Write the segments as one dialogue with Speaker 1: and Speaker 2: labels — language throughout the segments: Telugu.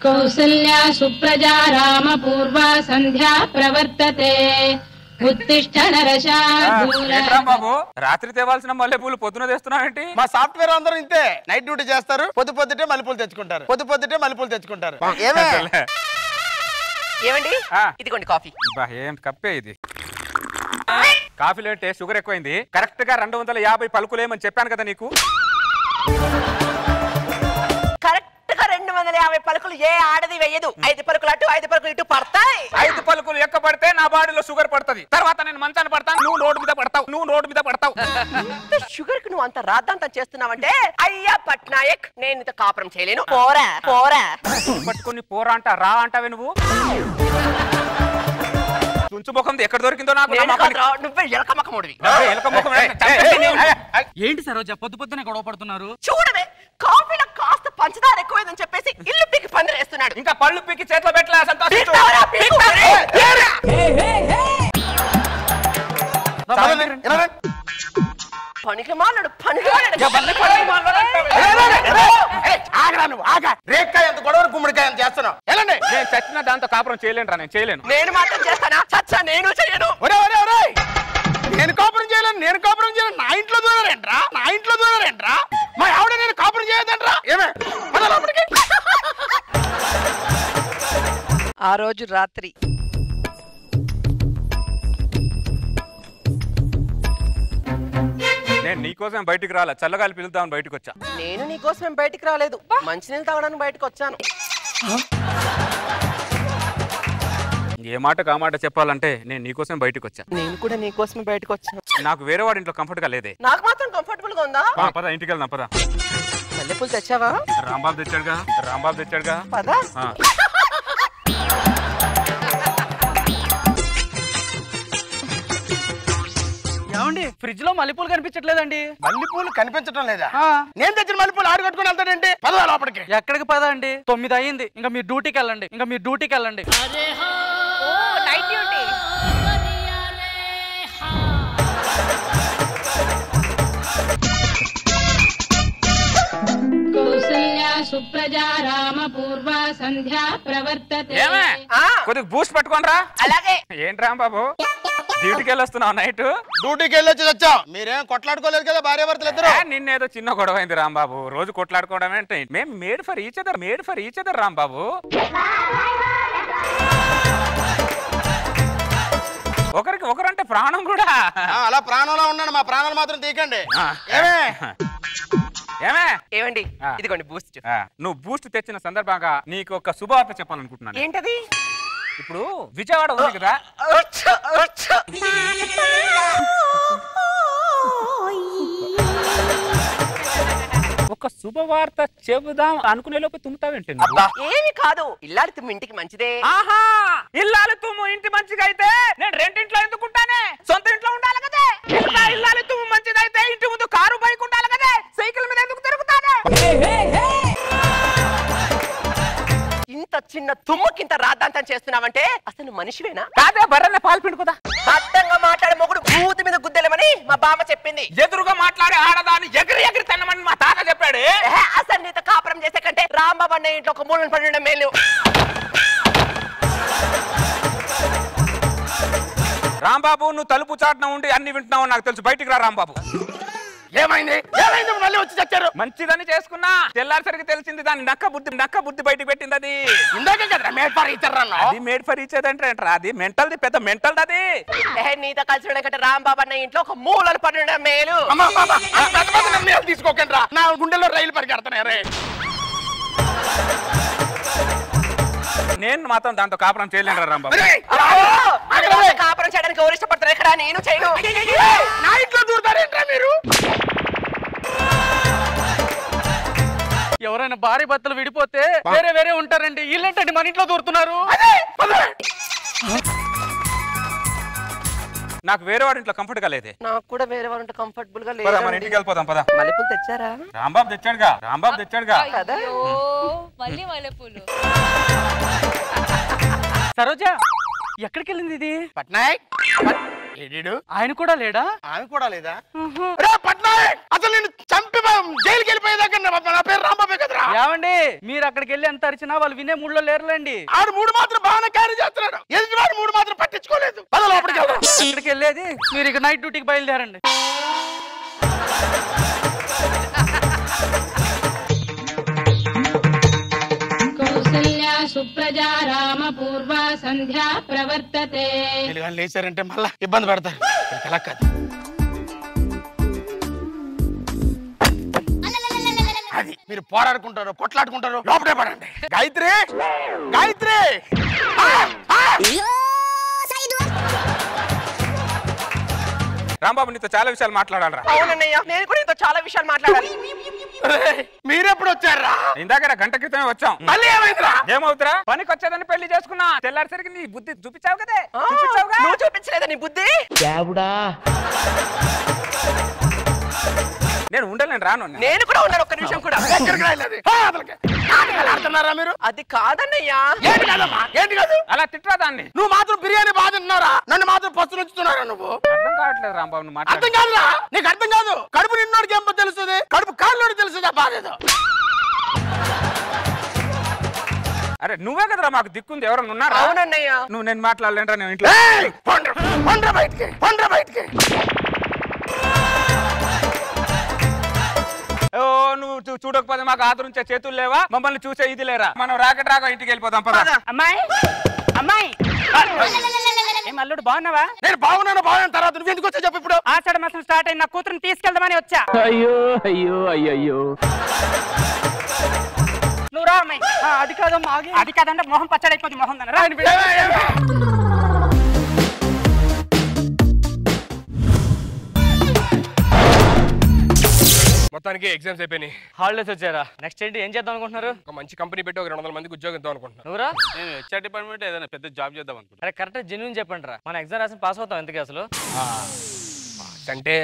Speaker 1: కౌసల్యా సుప్రజా రామ పూర్వా సంధ్యా ప్రవర్తతే. ఉత్తిష్ట నరశార్దూల.
Speaker 2: బాబు రాత్రి తేవాల్సిన మల్లెపూలు పొద్దున తెస్తున్నావేంటి?
Speaker 3: మా సాఫ్ట్వేర్ అందరూ ఇంతే, నైట్ డ్యూటీ చేస్తారు, పొద్దుటే మల్లెపూలు తెచ్చుకుంటారు, పొద్దుటే మల్లెపూలు తెచ్చుకుంటారు.
Speaker 4: ఏమండి ఇదిగోండి కాఫీ.
Speaker 2: ఏం కప్పే ఇది? కాఫీలో అంటే షుగర్ ఎక్కువైంది. కరెక్ట్ గా 250 పలుకులేమని చెప్పాను కదా నీకు.
Speaker 4: కరెక్ట్ గా 250 పలుకులు ఏ ఆడది వేయదు. 5 పలుకులు అటు 5 పలుకులు ఇటు పడతాయి.
Speaker 2: 5 పలుకులు ఎక్క పడితే నా బాడీలో షుగర్ పడుతుంది. తర్వాత నేను మంచాన్ని పడతాను, నువ్వు రోడ్డు మీద పడతావు.
Speaker 4: షుగర్ కు నువ్వు అంత రాద్దాంతం చేస్తున్నావంటే అయ్యా పట్నాయక్ నేను ఇంత కాపురం చేయలేను. పోరా
Speaker 2: పట్టుకుని పోరా అంట రా అంటావే నువ్వు. తుంచు ముఖం ఎక్కడ దొరికిందో నాకు.
Speaker 4: నువ్వే ఎలక ముఖముడివి.
Speaker 5: ఏంటి సరోజ పొద్దునే గొడవ పడుతున్నారు?
Speaker 4: చూడవే కాఫీలో కాస్త పంచదార ఎక్కువైందని చెప్పేసి ఇల్లు పీకి పందిరేస్తున్నాడు.
Speaker 2: ఇంకా పళ్ళు పీకి చేతిలో పెట్టలే సంతోషించు.
Speaker 4: పనికి మాట్లాడు
Speaker 3: రేక్కాయ ఎంత గొడవ గుమ్మడికాయ ఎంత చేస్తున్నావు. వెళ్ళండి.
Speaker 2: నేను చచ్చిన దాంతో కాపురం చేయలేను. నేను చేయలేను.
Speaker 4: నేను మాత్రం చేస్తానా? చచ్చా నేను చేయను.
Speaker 3: నేను కాపురం చేయలేను. నా ఇంట్లో దూరారేంట్రా? మా ఆవిడ నేను కాపురం చేయదంట్రా. ఏమే లోపలికి.
Speaker 4: ఆ రోజు రాత్రి
Speaker 2: నేను నీకోసం బయటికి రాలే, చల్లగాలి పిలుద్దామని బయటకు వచ్చా.
Speaker 4: నేను నీకోసం బయటికి రాలేదు, మంచినీళ్ళు తాగడానికి బయటకు వచ్చాను.
Speaker 2: ఏ మాట కామాట చెప్పాలంటే నేను నీకోసం బయటకు వచ్చా.
Speaker 4: నేను కూడా నీకోసం బయటకు వచ్చాను.
Speaker 2: నాకు వేరే వాడి ఇంట్లో కంఫర్ట్ గా లేదే.
Speaker 4: నాకు మాత్రం కంఫర్టబుల్ గా ఉందా?
Speaker 2: పద ఇంటికి వెళ్దాం. పద.
Speaker 4: మల్లెపూలు తెచ్చావా?
Speaker 2: రాంబాబు తెచ్చాడుగా.
Speaker 4: పద.
Speaker 5: ఏమండి ఫ్రిడ్జ్ లో మల్లెపూలు కనిపించట్లేదండి.
Speaker 3: మల్లెపూలు కనిపించడం లేదా? నేను తెచ్చిన మల్లెపూలు ఆడు కట్టుకుని వెళ్తాడండి. పద లోపలికి.
Speaker 5: ఎక్కడికి పద అండి? 9 అయ్యింది. ఇంకా మీరు డ్యూటీకి వెళ్ళండి.
Speaker 4: Night duty.
Speaker 1: కౌసల్యా సుప్రజా రామ పూర్వా సంధ్యా ప్రవర్తతే.
Speaker 2: కొద్దిగా బూస్ట్ పట్టుకోనరా.
Speaker 4: అలాగే.
Speaker 2: ఏంటి రాంబాబు డ్యూటీకి వెళ్ళొస్తున్నావు? నైట్
Speaker 3: డ్యూటీకి వెళ్ళొచ్చి వచ్చావు. మీరేం కొట్లాడుకోలేదు కదా భార్యాభర్తలు ఇద్దరు?
Speaker 2: నిన్నేదో చిన్న గొడవ అయింది రాంబాబు. రోజు కొట్లాడుకోవడం అంటే మేము made for each other Rambabu. ఒకరికి ఒకరంటే ప్రాణం కూడా.
Speaker 3: అలా ప్రాణంలో ఉన్నాడు. మా ప్రాణాలు మాత్రం తీకండి.
Speaker 4: ఏమండి ఇదిగోండి బూస్ట్.
Speaker 2: నువ్వు బూస్ట్ తెచ్చిన సందర్భంగా నీకు ఒక శుభవార్త చెప్పాలనుకుంటున్నాను.
Speaker 4: ఏంటది?
Speaker 2: ఇప్పుడు విజయవాడ ఉంది కదా, ఒక శుభవార్త చెబుదాం అనుకునే లోపు తుమ్ముతావేంటి?
Speaker 4: ఏమి కాదు, ఇల్లాలి తుమ్ము ఇంటికి మంచిదే.
Speaker 2: ఆహా, ఇల్లాలి తుమ్ము ఇంటి మంచిగా అయితే నేను రెండింట్లో ఎందుకుంటానే? సొంత ఇంట్లో ఉండాలి కదా. ఇల్లాలి తుమ్ము మంచిదైతే ఇంటి ముందు కారు బైక్ ఉండాలి కదా. సైకిల్ మీద ఎందుకు తిరుగుతానే?
Speaker 4: ఇంత చిన్న తుమ్ముకింత రాద్దాంతం చేస్తున్నావంటే అసలు మనిషివేనా?
Speaker 2: కాదే, బర్రెనే పాలు పిండుకోదా.
Speaker 4: అడ్డంగా మాట్లాడే మొగుడు భూతి మీద గుద్దెలమని మా బామ్మ చెప్పింది.
Speaker 2: ఎదురుగా మాట్లాడే ఆడదాన్ని ఎగిరి తన్నమని మా తాత చెప్పాడు.
Speaker 4: అసలు నీతో కాపురం చేసే కంటే రాంబాబు అన్న ఇంట్లో ఒక మూలను పడి ఉండడం మేలు.
Speaker 2: రాంబాబు, నువ్వు తలుపు చాటున ఉండి అన్ని వింటున్నావు నాకు తెలుసు. బయటికి రా రాంబాబు.
Speaker 3: ఏమైంది? మళ్ళీ వచ్చి చచ్చారు.
Speaker 2: మంచిదని చేసుకున్నా, తెల్లారిసరికి తెలిసింది దాని నక్క బుద్ధి బయటికి పెట్టింది. అది
Speaker 3: ఇందాకే కదా మేడ్ ఫర్ ఈచ్ అదర్.
Speaker 2: అది మేడ్ ఫర్ ఈచ్ అదర్ అంటే అది మెంటల్ది, పెద్ద మెంటల్. అది
Speaker 4: నీతో కలిసి ఉండకంటే రాంబాబు అన్న ఇంట్లో ఒక మూలను పడి ఉండడం మేలు.
Speaker 3: తీసుకోకండి రా, నా గుండెలో రైలు పరిగెడుతున్నారే.
Speaker 2: నేను మాత్రం దాంతో కాపురం చేయలేను రాంబాబు.
Speaker 4: కాపురం చేయడానికి ఎవరు ఇష్టపడతారు? ఎక్కడ నేను చేయను.
Speaker 3: నా ఇంట్లో దూరుతారేంట్రా మీరు?
Speaker 5: ఎవరైనా భార్య భర్తలు విడిపోతే వేరే ఉంటారండి. ఇల్లేంటండి మన ఇంట్లో దూరుతున్నారు?
Speaker 2: నాకు వేరే వాడి ఇంట్లో కంఫర్ట్ గా లేదే.
Speaker 4: నాకు కూడా వేరే వాడు కంఫర్టబుల్ గా లేదు.
Speaker 2: మన ఇంటికి వెళ్ళిపోదాం పద.
Speaker 4: మల్లెపూలు తెచ్చారా?
Speaker 2: రాంబాబు తెచ్చాడుగా.
Speaker 6: మళ్ళీ మల్లెపూలు.
Speaker 5: సరోజ ఎక్కడికి వెళ్ళింది ఇది?
Speaker 3: పట్నాయక్
Speaker 5: ఆయన కూడా లేడా?
Speaker 3: ఆమె కూడా లేదా? పట్నాయక్ అసలు నేను చంపి జైలుకి వెళ్ళిపోయేదాకా నా పేరు రాంబాబే కదరా.
Speaker 5: ఏమండి మీరు అక్కడికి వెళ్ళి ఎంత అరిచినా వాళ్ళు వినే మూడులో లేరులేండి.
Speaker 3: ఆడు మూడు మాత్రం బాగానే క్యారీ చేస్తున్నాడు, ఎదుటి వాడు మూడు మాత్రం పట్టించుకోలేదు.
Speaker 5: ఇక్కడికి వెళ్ళేది మీరు ఇక నైట్ డ్యూటీకి బయలుదేరండి.
Speaker 1: కౌసల్యా సుప్రజా రామ పూర్వ సంధ్యా ప్రవర్తతే.
Speaker 3: లేచారంటే మళ్ళా ఇబ్బంది పెడతారు. ఎలా కాదు అది, మీరు పోరాడుకుంటారు కొట్లాడుకుంటారు లోపడే పడండి. గాయత్రి గాయత్రి
Speaker 2: రాంబాబు నీతో చాలా విషయాలు మాట్లాడాలరా.
Speaker 4: అవునన్నయ్య, నేను కూడా ఇంత చాలా విషయాలు మాట్లాడాలి.
Speaker 3: మీరెప్పుడు వచ్చారా?
Speaker 2: ఇందాక గంట క్రితమే వచ్చాం.
Speaker 3: మళ్ళీ ఏమైందిరా?
Speaker 2: ఏమవుతురా, పనికి వచ్చేదని పెళ్లి చేసుకున్నా. తెల్లారిసరికి నీ బుద్ధి చూపించావు కదే.
Speaker 4: నువ్వు చూపించలేదా నీ బుద్ధి?
Speaker 2: నేను ఉండలేను, రాను.
Speaker 4: నేను కూడా ఉన్నాను, ఒక్క నిమిషం కూడా.
Speaker 3: ఆడుతున్నారా మీరు?
Speaker 4: అది కాదన్నయ్యా.
Speaker 3: ఏంటి కాదమ్మా, ఏంటి కాదు?
Speaker 2: అలా తిట్టరా దాన్ని.
Speaker 3: నువ్వు మాత్రం బిర్యానీ బాగా తింటున్నారా, నన్ను మాత్రం పస్తు నుంచుతున్నారా? నువ్వు
Speaker 2: అర్థం కావట్లేదు రాంబాబు, నువ్వు
Speaker 3: అర్థం కాదురా, నీకు అర్థం కాదు. కడుపు నిన్నోడికి ఏం తెలుస్తుంది, కడుపు కాళ్ళోడికి తెలుస్తుందా బాధేదో.
Speaker 2: అరే నువ్వే కదరా మాకు దిక్కుంది, ఎవరన్నా ఉన్నారా?
Speaker 4: అవునన్నయ్య.
Speaker 2: నువ్వు నేను మాట్లాడలేంట్రా, నేను ఇంట్లో.
Speaker 3: బయటికి
Speaker 2: ఓ నువ్వు చూడకపోతే మాకు ఆదరించే చేతులు లేవా? మమ్మల్ని చూసే ఇది లేరా? మనం రాక ఇంటికి వెళ్ళిపోతాం పద.
Speaker 5: అమ్మాయి అమ్మాయి ఏం అల్లుడు బాగున్నావా?
Speaker 3: నేను బాగున్నాను తర్వాత నువ్వు ఎందుకు వచ్చా చెప్పు. ఇప్పుడు
Speaker 5: ఆషాఢ మాసం స్టార్ట్ అయిన కూతురుని తీసుకెళ్దామని వచ్చా.
Speaker 7: అయ్యో అయ్యో అయ్యో
Speaker 5: నువ్వు రా అమ్మాయి. అది కాదమ్మా, అది కాదంటే మొహం పచ్చడైపోతుంది. మొహం రా.
Speaker 3: మొత్తానికి ఎగ్జామ్స్ అయిపోయినాయి,
Speaker 5: హాలిడేస్ వచ్చారా? నెక్స్ట్ ఏంటి, ఏం చేద్దాం అనుకుంటున్నారు?
Speaker 3: ఒక మంచి కంపెనీ పెట్టి ఒక 200 మందికి ఉద్యోగం ఇద్దాం అనుకుంటున్నాను.
Speaker 5: నువ్వురా?
Speaker 7: నేను హెచ్ఆర్ డిపార్ట్మెంట్ ఏదైనా పెద్ద జాబ్ చేద్దాం అనుకుంటా.
Speaker 5: అరే కరెక్ట్ జెన్యూన్ చెప్పండి రా, మన ఎగ్జామ్ రాసి పాస్ అవుతాం ఎందుకు అసలు?
Speaker 3: అంటే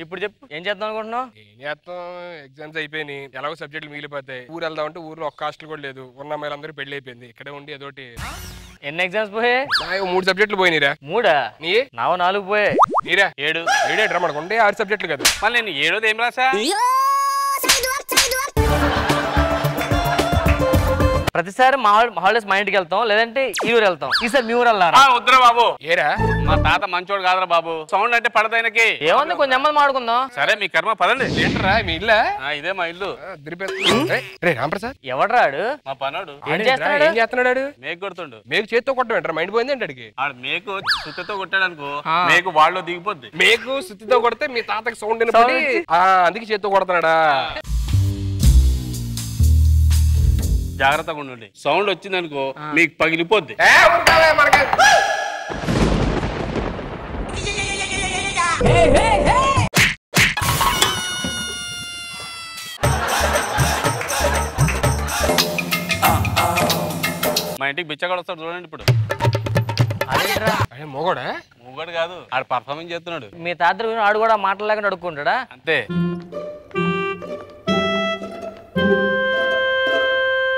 Speaker 5: ఇప్పుడు చెప్పు, ఏం చేద్దాం అనుకుంటున్నావు?
Speaker 3: ఏం చేస్తాం, ఎగ్జామ్స్ అయిపోయినాయి, ఎలాగో సబ్జెక్టులు మిగిలిపోతాయి. ఊరు వెళ్దాం అంటే ఊర్లో ఒక్క హాస్టల్ కూడా లేదు, ఉన్న అమ్మాయిలందరూ పెళ్లి అయిపోయింది. ఇక్కడే ఉండి ఏదోటి.
Speaker 5: ఎన్ని ఎగ్జామ్స్ పోయే?
Speaker 3: 3 సబ్జెక్టులు పోయినీరా.
Speaker 5: 3?
Speaker 3: నీ
Speaker 5: 4 పోయే.
Speaker 3: నీరా 7 మనకుంటే 6 సబ్జెక్టులు కదా.
Speaker 7: మళ్ళీ నేను 7వ ఏం రాసా?
Speaker 5: ప్రతిసారి హాలిడేస్ మా ఇంటికి వెళ్తాం, లేదంటే ఈ ఊరు వెళ్తాం. ఈసారి మీ ఊరు వెళ్ళారా?
Speaker 7: వద్దురా బాబు.
Speaker 3: ఏరా
Speaker 7: మా తాత మంచోడు కాదురా బాబు, సౌండ్ అంటే పడతాయనకి.
Speaker 5: ఏముంది, కొంచెం నెమ్మది మాడుకుందాం.
Speaker 7: సరే మీ కర్మ పదండి.
Speaker 3: ఏంటరా మీ ఇల్లా?
Speaker 7: ఇదే మా ఇల్లు.
Speaker 3: రాంప్రసాద్
Speaker 5: ఎవడ్రాడు?
Speaker 7: మా పనోడు.
Speaker 5: ఏం చేస్తున్నాడు?
Speaker 3: ఏం చేస్తున్నాడు?
Speaker 7: మేకు కొడుతుండు.
Speaker 3: మేకు చేత్తో కొట్టడం ఏంటరా, మైండ్ పోయింది ఏంటి అడిగి?
Speaker 7: ఆడు మేకు సుత్తతో కొట్టాడు అనుకో, మేకు వాళ్ళలో దిగిపోద్ది.
Speaker 3: మేకు సుత్తితో కొడితే మీ తాతకి సౌండ్ వినపడి అందుకే చేత్తో కొడుతున్నాడా?
Speaker 7: జాగ్రత్తగా ఉండండి, సౌండ్ వచ్చింది అనుకో మీకు పగిలిపోద్ది. మా ఇంటికి బిచ్చగాడు వస్తాడు చూడండి ఇప్పుడు.
Speaker 3: మొగోడా?
Speaker 7: మూగడు కాదు, ఆడు పర్ఫార్మెన్స్ చేస్తున్నాడు.
Speaker 5: మీ తాత ఆడు కూడా మాటలాగా అడుక్కుంటాడా?
Speaker 7: అంతే.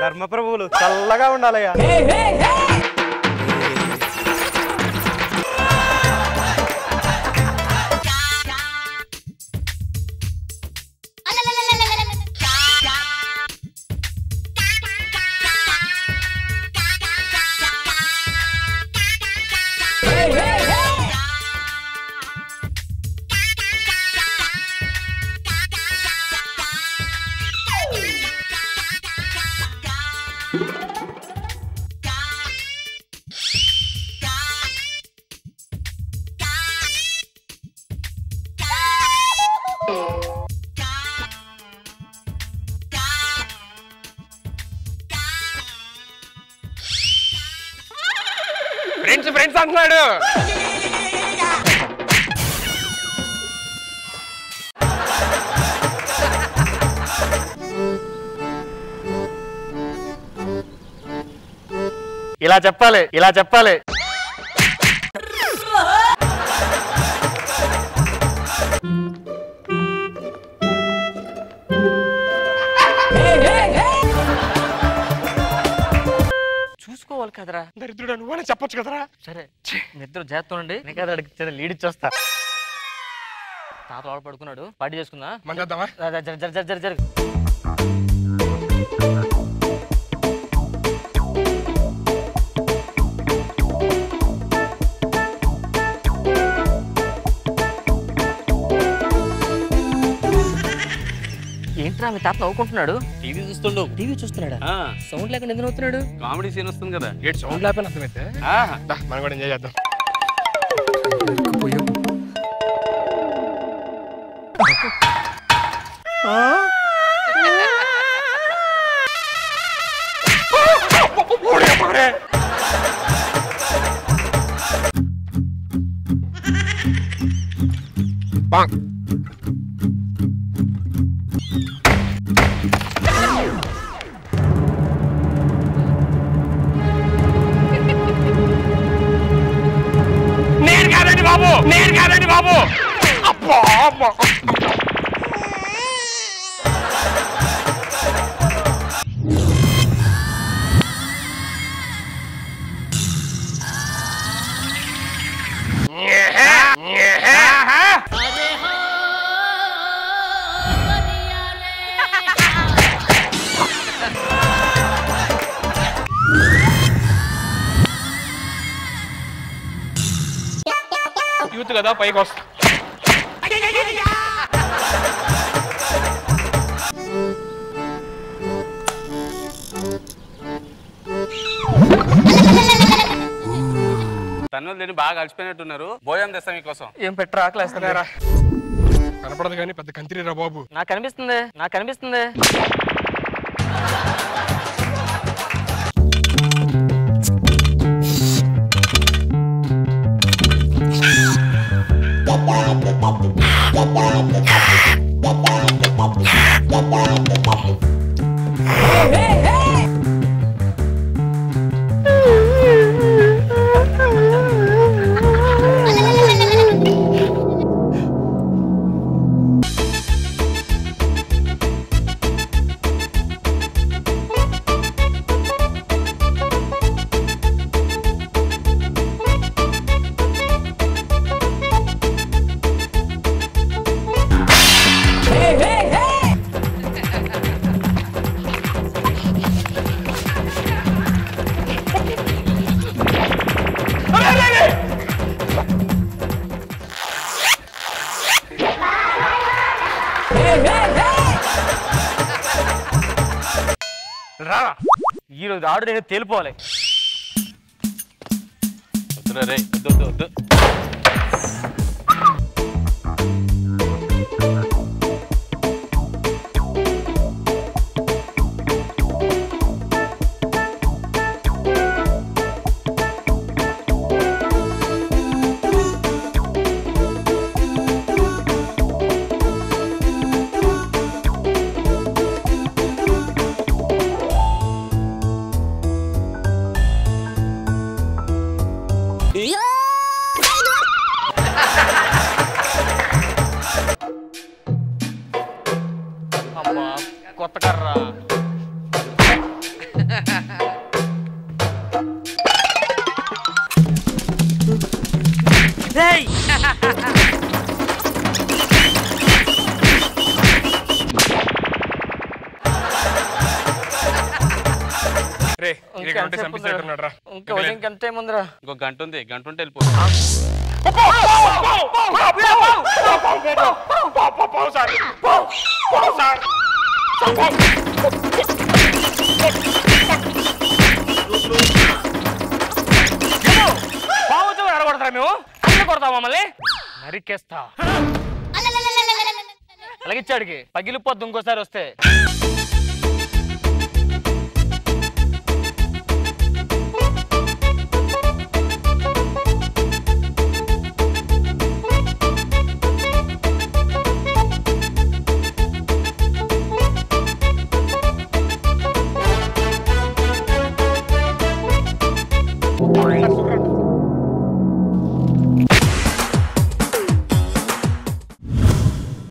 Speaker 8: ధర్మప్రభువులు చల్లగా ఉండాలయ్యా.
Speaker 3: ఫ్రెండ్స్ అంటున్నాడు.
Speaker 5: ఇలా చెప్పాలి, ఇలా చెప్పాలి. చూసుకోవాలి కదరా.
Speaker 3: దరిద్రుడా నువ్వనే చెప్పొచ్చు కదరా.
Speaker 5: సరే నిద్ర చేస్తుండండి, నీకు అది అడిగి చిన్న లీడ్ ఇచ్చేస్తా. తాత వాడు పడుకున్నాడు, పార్టీ చేసుకుందా?
Speaker 3: మందేద్దామా?
Speaker 5: జర ఏంట్రా మీ తాత నవ్వుకుంటున్నాడు?
Speaker 7: టీవీ చూస్తుండు.
Speaker 5: టీవీ చూస్తున్నాడా? సౌండ్ లేకుండా ఎందుకు నవ్వుతున్నాడు?
Speaker 7: కామెడీ సీన్ వస్తుంది కదా.
Speaker 3: గేట్ సౌండ్ లేకపోయినా అర్థమైతే మనం కూడా ఎంజాయ్ చేద్దాం.
Speaker 2: నేను కాదండి బాబు, నేను కాదండి బాబు. అబ్బా అబ్బా. యూత్ కదా పైకి వస్తా.
Speaker 7: తన్నులు తిని బాగా అలసిపోయినట్టున్నారు. భోజనం తెస్తా మీకోసం.
Speaker 5: ఏం పెట్టరా ఆకలేస్తున్నారా?
Speaker 3: కనపడదు కానీ పెద్ద కంతిరీరా బాబు.
Speaker 5: నాకు కనిపిస్తుంది, నాకు కనిపిస్తుంది. రా, ఈరోజు ఆడు నేను తేలిపోవాలి.
Speaker 7: వద్దురా రే, వద్దు వద్దు.
Speaker 5: అమ్మా కొత్త కర్రా. ఇంకొక
Speaker 7: గంట ఉంది, గంట ఉంటే వెళ్ళిపో.
Speaker 5: అడగొడతారా మేము? అన్ని కొడతాం మమ్మల్ని, నరికేస్తా. అలాగిచ్చాడికి పగిలిపోద్దు ఇంకోసారి వస్తే.